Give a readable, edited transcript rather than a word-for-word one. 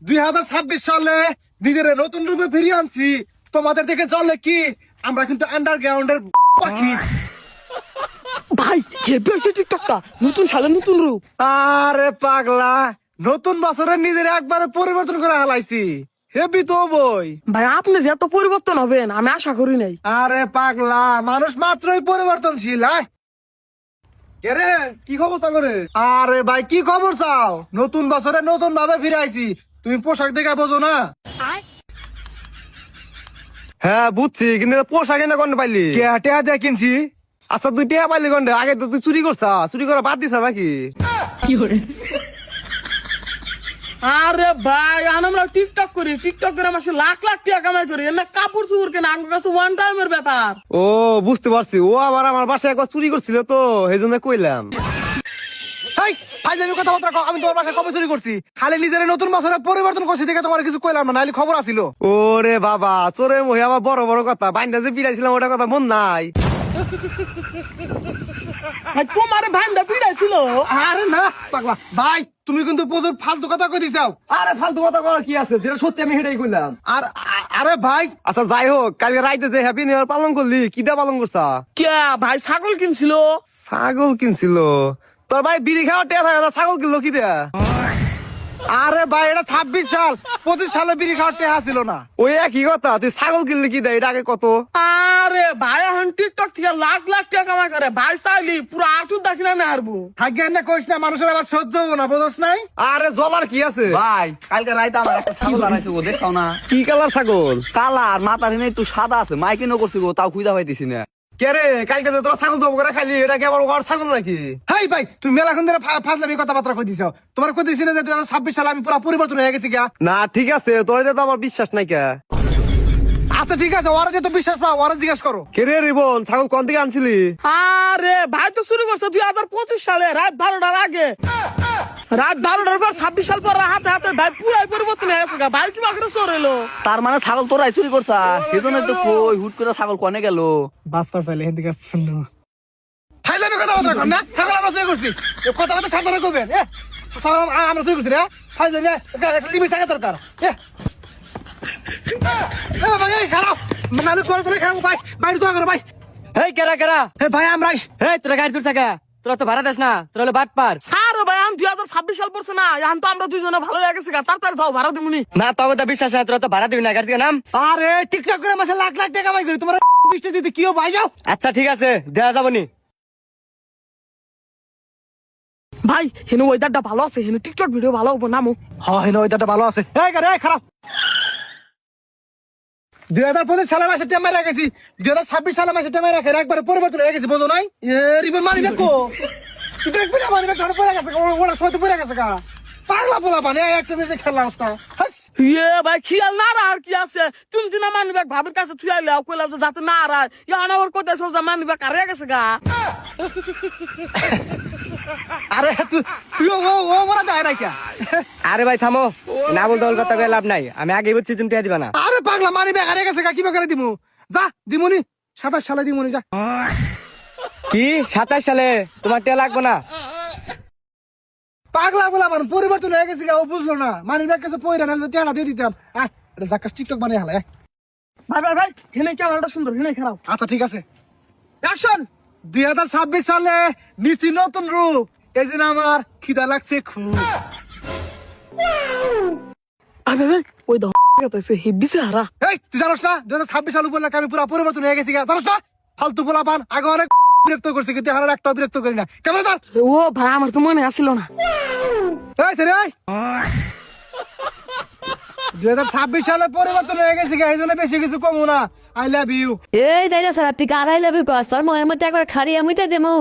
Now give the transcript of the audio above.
2026 সালে নিজের নতুন রূপে ফিরিয়ে আনছি। তোমাদের দেখে চলে কি আমরা কিন্তু আন্ডারগ্রাউন্ডের পাখি। ভাই হেভি হয়েছে টিকটকটা, নতুন সালে নতুন রূপ। আরে পাগলা, নতুন বছরে নিজের একবারে পরিবর্তন করে হালাইছি। হেভি তো বই। ভাই আপনি যে এত পরিবর্তন হবেন আমি আশা করি নাই। আরে পাগলা, মানুষ মাত্রই পরিবর্তনশীল। কে রে, কি খবর তা করে? আরে ভাই কি খবর চাও? নতুন বছরে নতুন ভাবে ফিরে আইছি। তুমি পোশাক দেখে বোঝো না? হ্যাঁ বুঝছি, কিন্তু পোশাক এনে কোন পাইলি? টেয়া দিয়ে কিনছি। আচ্ছা তুই টিয়া পাইলি কোন? আগে তো তুই চুরি করছা, চুরি করা বাদ দিছা নাকি? আরে ভাই আমরা টিকটক করি, টিকটক করে মাসে লাখ লাখ টাকা কামাই করি, এর না কাপড় চুপড় কেনা আমার কাছে ওয়ান টাইমের ব্যাপার। ও বুঝতে পারছি, ও আবার আমার বাসায় একবার চুরি করছিল তো, সেই জন্য কইলাম। এই ফাইজলামি কথাবার্তা কও, আমি তোমার বাসায় কবে চুরি করছি? খালি নিজের নতুন বছরে পরিবর্তন করছি দেখে তোমার কিছু কইলাম না, নাইলে খবর আছিল। ওরে বাবা, চোরের মুখে আবার বড় বড় কথা, বাইন্দা যে পিড়াইছিলাম ওটা কথা মন নাই। ভাই তোমার ভাইন্দা পিড়াইছিল? আরে না পাগলা ভাই, তুমি কিন্তু প্রচুর ফালতু কথা কই দিছাও। আরে ফালতু কথা করার কি আছে, যেটা সত্যি আমি সেটাই কইলাম। আরে ভাই, আচ্ছা যাই হোক, কালকে রাইতে যে হ্যাপি নিউ ইয়ার পালন করলি, কিটা পালন করছা? কে ভাই ছাগল কিনছিল? ছাগল কিনছিল? তোর ভাই বিড়ি খাওয়া টেয়া থাকে না, ছাগল কিনলো কি দেয়া? আরে ভাই এটা 26 সাল, 25 সালে বিড়ি খাওয়ার টেহা ছিল না। ওই একই কথা, তুই ছাগল কিনলি কি দেয়, এটা আগে কত? আরে ভাই এখন টিকটক থেকে লাখ লাখ টাকা কামাই করে, ভাই চাইলি পুরো আটুর দাখিনা না হারবো। ভাগ্য না কইস না, মানুষের আবার সহ্য হবো না, বুঝছ নাই? আরে জলার কি আছে? ভাই কালকে রাইতে আমার একটা ছাগল আনাইছে গো, দেখছাও না? কি কালার ছাগল? কালার মাথার এনে একটু সাদা আছে, মাইকিনও করছে গো, তাও খুঁজা পাইতেছি না। কে রে, কালকে যে তোরা ছাগল জব করে খাইলি, এটা কি আবার ওর ছাগল নাকি? হাই ভাই, তুমি মেলাক্ষণ ধরে ফাজলামি কথাবার্তা কই দিছাও। তোমার কই দিছি না যে 2026 সালে আমি পুরো পরিবর্তন হয়ে গেছি গা। না ঠিক আছে, তোর তো আমার বিশ্বাস নাই কে। আচ্ছা ঠিক আছে, ওরা যে তো বিশ্বাস পাও, ওরা জিজ্ঞাসা করো। কে রে রিবন, ছাগল কোন থেকে আনছিলি? আরে ভাই তো শুরু করছে 2025 সালে রাত 12টার আগে। রাত 12টার পর 26 সাল পর হাতে হাতে ভাই পুরাই পরিবর্তন হয়ে গেছে গা। ভাই কি বাকি চোর এলো? তার মানে ছাগল তোরাই চুরি করছা, সেজন্য তো কই হুট করে ছাগল কনে গেল। বাস পার চাইলে হেন দিকে শুনো। ফাইলামি কথাবার্তা কর না, ছাগল আমরা চুরি করছি। এই কথাবার্তা সাবধানে কইবেন। ছাগল আমরা চুরি করছি রে। ফাইলামি একটা লিমিট থাকা দরকার। ভাই এই খারাপ নানু করে খাবো ভাই, বাইরে তো করো ভাই। হেই কেরা কেরা, ভাই আমরা হেই তোরা গাড়ি দূর থাকা, তোরা তো ভাড়া দেস না, তোরা হলো বাট পার। আরে ভাই এখন 2026 সাল পড়ছে না, এখন তো আমরা দুজনে ভালো হয়ে গেছে গা। তাড়াতাড়ি যাও, ভাড়া দিমুনি। না তোকে তো বিশ্বাস না, তোরা তো ভাড়া দিবি না, গাড়ি থেকে নাম। আরে টিকটক করে মাসে লাখ লাখ টাকা কামাই করি, তোমার বৃষ্টি দিতে কিও ভাই যাও। আচ্ছা ঠিক আছে, দেওয়া যাবনি। ভাই হেন ওয়েদারটা ভালো আছে, হেন টিকটক ভিডিও ভালো হবো নামো। হ্যাঁ হেন ওইটা ভালো আছে। এই গাড়ি খারাপ। 2025 সালে মাসে টেমা রেখেছি, 2026 সালে মাসে টেমা রেখে একবারে পরিবর্তন হয়ে গেছে, বোঝো নাই? রিবন মানি দেখো, তুই দেখবি না মানি ব্যাগ পড়ে গেছে, ওরা সবাই তো পড়ে গেছে গা। পাগলা পোলা বানে একটা দেশে খেলা আসতা। ইয়ে ভাই খেয়াল না আর কি আছে, তুমি দিনা মানিব্যাগ ভাবের কাছে তুই আইলে কইলাম যে যাতে না আর এখন আবার কোথায় সোজা মানিব্যাগ হারিয়ে গেছে গা। আরে তুই ও মরা যায় না কে? আরে ভাই থামো, না বলতে বল কথা কয়ে লাভ নাই, আমি আগে বুঝছি তুমি টিয়া দিবা না। আরে পাগলা মানি ব্যাগ হারিয়ে গেছে গা, কি করে দিমু? যা দিমুনি, 27 সালে দিমুনি যা। কি 27 সালে তোমার টিয়া লাগবে না? পাগলা বলা মানে পরিবর্তন হয়ে গেছে গা, ও বুঝলো না। মানি ব্যাগ কাছে পয়রা না টেনা দিয়ে দিতাম। এটা জাকাস টিকটক বানিয়ে হালা। ভাই ভাই ভাই হেনে ক্যামেরাটা সুন্দর, হেনে খারাপ। আচ্ছা ঠিক আছে, অ্যাকশন। 2026 সালে নিচি নতুন রূপ, এই জন্য আমার খিদা লাগছে খুব। ভাই ভাই ভাই ওই দাও গেছে হেভি হারা। এই তুই জানোস না 2026 সাল উপর আমি পুরো পরিবর্তন হয়ে গেছি গা, জানোস না? ফালতু পোলা পান আগে অনেক বিরক্ত করছে, কিন্তু এখন একটা বিরক্ত করি না। কেমন তার? ও ভাই আমার তো মনে আসিল না। এই ছেলে এই 2026 সালে পরিবর্তন হয়ে গেছে গা, এই জন্য বেশি কিছু কমু না। I love you. এই তাই না স্যার, আপনি কারাই লাভ ইউ কর, তোর মনের মধ্যে একবার খারি আমি তো দেবো।